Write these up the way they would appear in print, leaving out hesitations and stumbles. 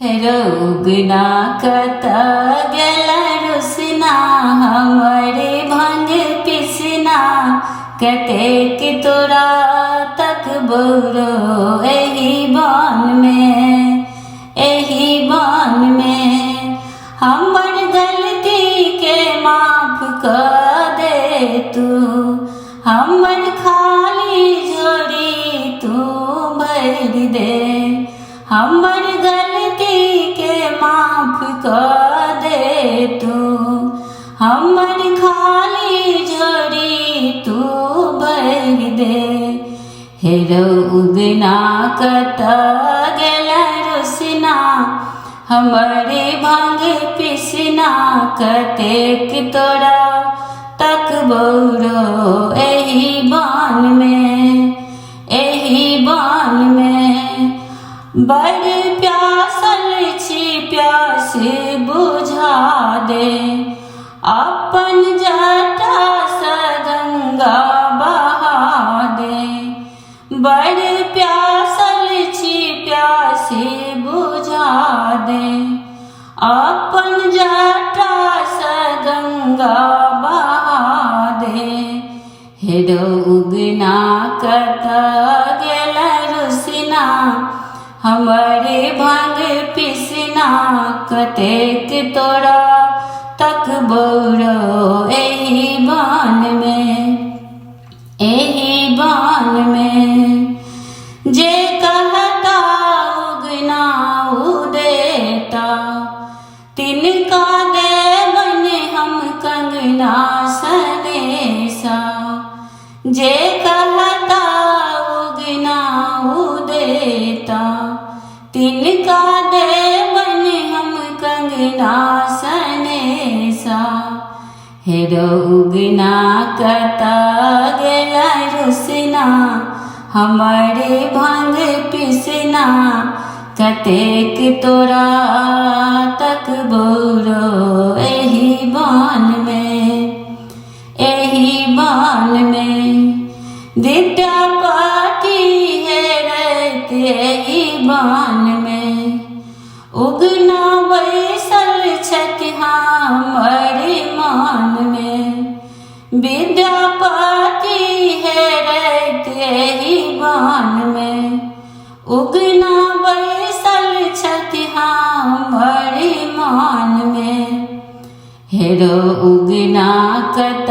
रोगना कत गेला रुसना हमरे भंग पिसना कतेक तोरा तक बोरो एही बन में हमर गलती के माफ कर दे तू हमर खाली झोरी तू भर दे हमर गलती के माफ कर दे तू हमर खाली झोरी तू भर दे हे रोगना कत गेला रुसना हमरे भांग पिसना कतेक तोरा तक बोरो एही बान में बड़ प्यासल छी प्यास बुझा दे अपन जटा से गंगा बहा दे बड़ प्यासल छी प्यास बुझा दे अपन जटा से गंगा बहा दे हे रोगना कत गेला रुसना हमरे भांग पिसना कतेक तोरा तक बोरो एही बान में जे कहता उगना उदेता तिनका देवन हम कंगना सनेसा जे कहता उगना उदेता तिनका देवन हम कंगना सनेसा हे रोगना कत गेला रुसना हमरे भांग पिसना कतेक तोरा तक बोरो एही बान में विद्यापति है रहते एही बान में उगना बैसल छथि हमरे मान में विद्यापति है रहते एही बान में उगना बैसल छथि हमरे मान में हे रोगना कत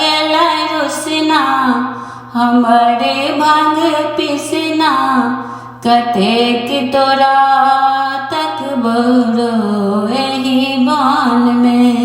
गेला रुसना हमरे भांग पिसना कतेक तोरा तक बोरो एही बान में